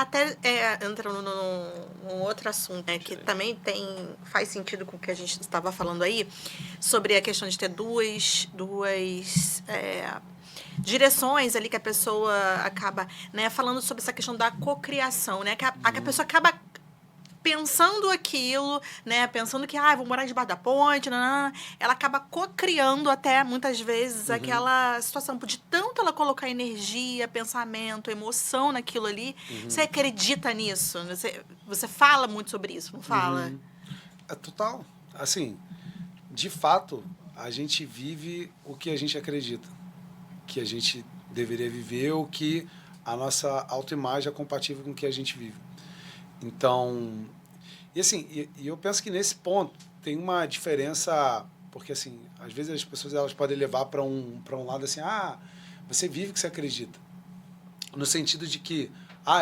até entrando num outro assunto, né, que também faz sentido com o que a gente estava falando aí, sobre a questão de ter duas direções ali que a pessoa acaba, né, falando sobre essa questão da cocriação, né, que a pessoa acaba pensando aquilo, né, pensando que, vou morar debaixo da ponte, nanana, ela acaba cocriando até, muitas vezes, aquela situação. De tanto ela colocar energia, pensamento, emoção naquilo ali, você acredita nisso? Você fala muito sobre isso, não fala? É total. Assim, de fato, a gente vive o que a gente acredita. Que a gente deveria viver, o que a nossa autoimagem é compatível com o que a gente vive. Então, e assim, e eu penso que nesse ponto tem uma diferença, porque assim, às vezes as pessoas elas podem levar para um lado assim, você vive o que você acredita. No sentido de que,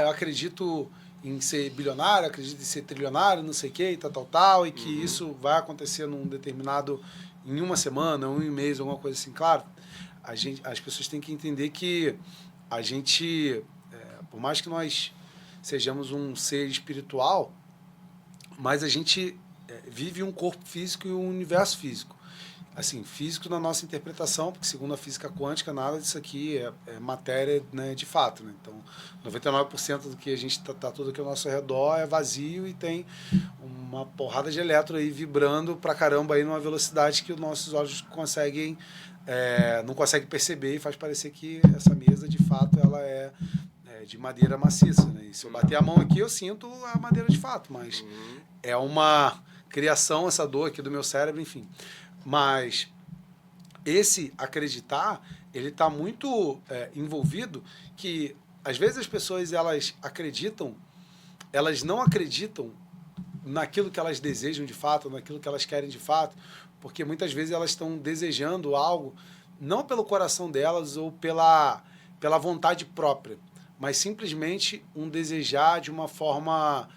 eu acredito em ser bilionário, acredito em ser trilionário, não sei o que, tal, e que isso vai acontecer em uma semana, um mês, alguma coisa assim. Claro, as pessoas têm que entender que a gente, por mais que nós sejamos um ser espiritual, mas a gente vive um corpo físico e um universo físico. Assim, físico na nossa interpretação, porque segundo a física quântica, nada disso aqui é matéria, né, de fato. Né? Então, 99% do que a gente tá tudo aqui ao nosso redor é vazio e tem uma porrada de elétron aí vibrando pra caramba aí numa velocidade que os nossos olhos não conseguem perceber e faz parecer que essa mesa, de fato, ela é de madeira maciça. Né? E se eu bater a mão aqui, eu sinto a madeira de fato, mas é uma criação, essa dor aqui do meu cérebro, enfim. Mas esse acreditar, ele está muito envolvido que, às vezes, as pessoas elas não acreditam naquilo que elas desejam de fato, naquilo que elas querem de fato, porque muitas vezes elas estão desejando algo não pelo coração delas ou pela vontade própria, mas simplesmente um desejar de uma forma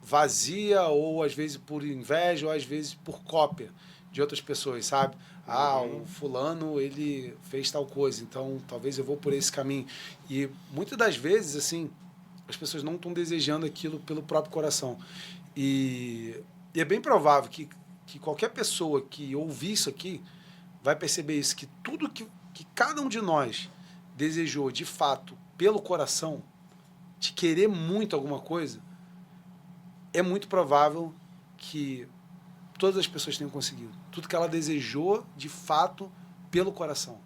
vazia, ou às vezes por inveja, ou às vezes por cópia de outras pessoas, sabe? O fulano, ele fez tal coisa, então talvez eu vou por esse caminho. E muitas das vezes, assim, as pessoas não estão desejando aquilo pelo próprio coração. E é bem provável que qualquer pessoa que ouvir isso aqui vai perceber isso, que tudo que cada um de nós desejou de fato pelo coração, de querer muito alguma coisa, é muito provável que todas as pessoas tenham conseguido. Tudo que ela desejou, de fato, pelo coração.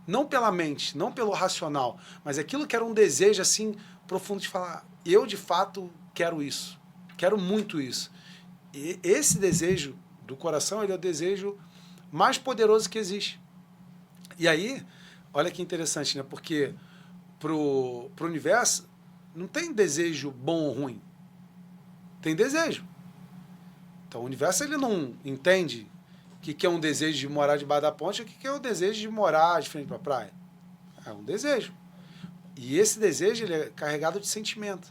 Não pela mente, não pelo racional, mas aquilo que era um desejo assim profundo de falar, eu de fato quero isso. Quero muito isso. E esse desejo do coração, ele é o desejo mais poderoso que existe. E aí, olha que interessante, né? Porque pro universo não tem desejo bom ou ruim. Tem desejo. Então o universo ele não entende o que é um desejo de morar debaixo da ponte e o que é o desejo de morar de frente para a praia. É um desejo. E esse desejo ele é carregado de sentimento.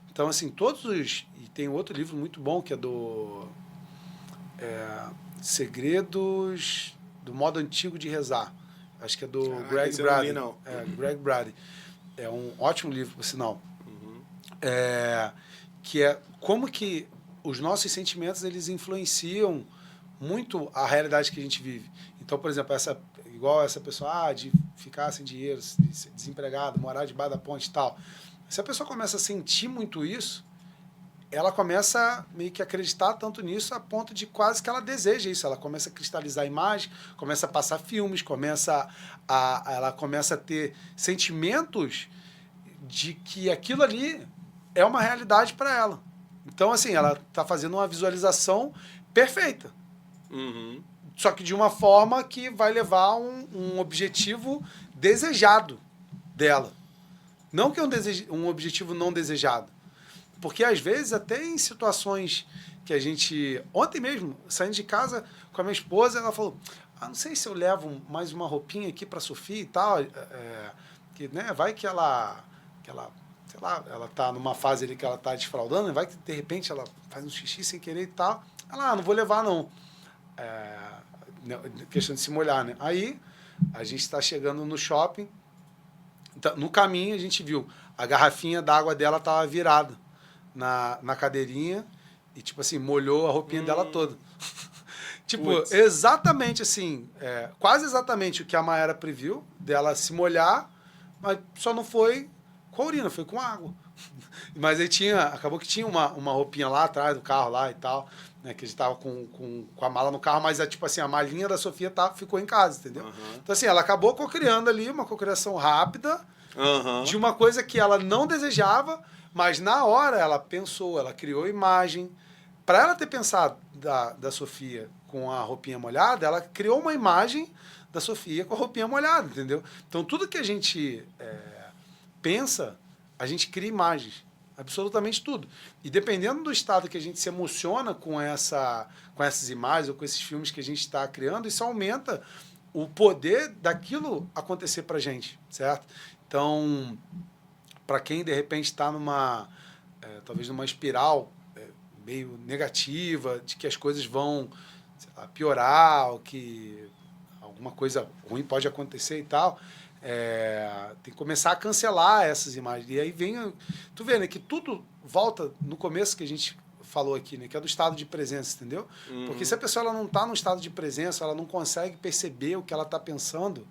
Então, assim, E tem outro livro muito bom que é do Segredos do Modo Antigo de Rezar. Acho que é do Greg Brady. Greg Brady. É um ótimo livro, por sinal. Que é como que os nossos sentimentos eles influenciam muito a realidade que a gente vive. Então, por exemplo, igual essa pessoa de ficar sem dinheiro, de ser desempregado, morar debaixo da ponte e tal. Se a pessoa começa a sentir muito isso, ela começa meio que a acreditar tanto nisso a ponto de quase que ela deseja isso. Ela começa a cristalizar a imagem, começa a passar filmes, ela começa a ter sentimentos de que aquilo ali é uma realidade para ela. Então, assim, ela está fazendo uma visualização perfeita. Só que de uma forma que vai levar a um objetivo desejado dela. Não que é um objetivo não desejado. Porque, às vezes, até em situações que a gente... Ontem mesmo, saindo de casa com a minha esposa, ela falou, não sei se eu levo mais uma roupinha aqui para a Sofia e tal, que, né, vai que ela sei lá, ela tá numa fase ali que ela tá desfraldando, vai que de repente ela faz um xixi sem querer e tal. Ela, não vou levar não. Questão de se molhar, né? Aí, a gente está chegando no shopping, no caminho a gente viu a garrafinha d'água dela tava virada na cadeirinha e, tipo assim, molhou a roupinha dela toda. Tipo, Putz. exatamente assim, quase exatamente o que a Mayara previu, dela se molhar, mas só não foi com a urina, foi com água. Mas aí acabou que tinha uma roupinha lá atrás do carro lá e tal, né, que a gente tava com a mala no carro, mas tipo assim, a malinha da Sofia ficou em casa, entendeu? Então assim, ela acabou cocriando ali, uma cocriação rápida, de uma coisa que ela não desejava, mas na hora ela pensou, ela criou imagem. Para ela ter pensado da Sofia com a roupinha molhada, ela criou uma imagem da Sofia com a roupinha molhada, entendeu? Então tudo que a gente pensa, a gente cria imagens. Absolutamente tudo. E dependendo do estado que a gente se emociona com essas imagens ou com esses filmes que a gente está criando, isso aumenta o poder daquilo acontecer pra gente, certo? Então, para quem de repente está talvez numa espiral meio negativa, de que as coisas vão, sei lá, piorar, ou que alguma coisa ruim pode acontecer e tal, tem que começar a cancelar essas imagens. E aí tu vê, né, que tudo volta no começo que a gente falou aqui, né, que é do estado de presença, entendeu? Porque se a pessoa ela não está no estado de presença, ela não consegue perceber o que ela está pensando,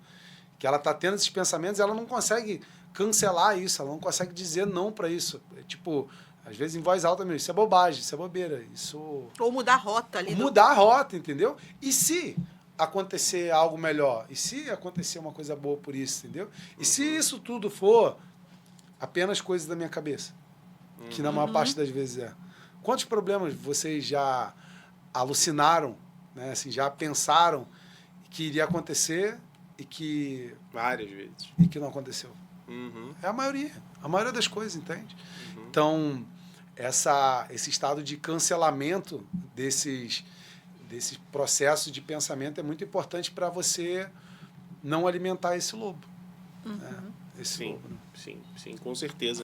que ela está tendo esses pensamentos, ela não consegue cancelar isso, ela não consegue dizer não para isso. Tipo, às vezes em voz alta mesmo, isso é bobagem, isso é bobeira, isso... Ou mudar a rota ali. Mudar a rota, entendeu? E se acontecer algo melhor? E se acontecer uma coisa boa por isso, entendeu? E se isso tudo for apenas coisas da minha cabeça? Que na maior parte das vezes é. Quantos problemas vocês já alucinaram, né? Assim, já pensaram que iria acontecer e que... Várias vezes. E que não aconteceu? É a maioria das coisas, entende? Então, esse estado de cancelamento desses processos de pensamento é muito importante para você não alimentar esse lobo. Né? Esse lobo, né? Sim, com certeza.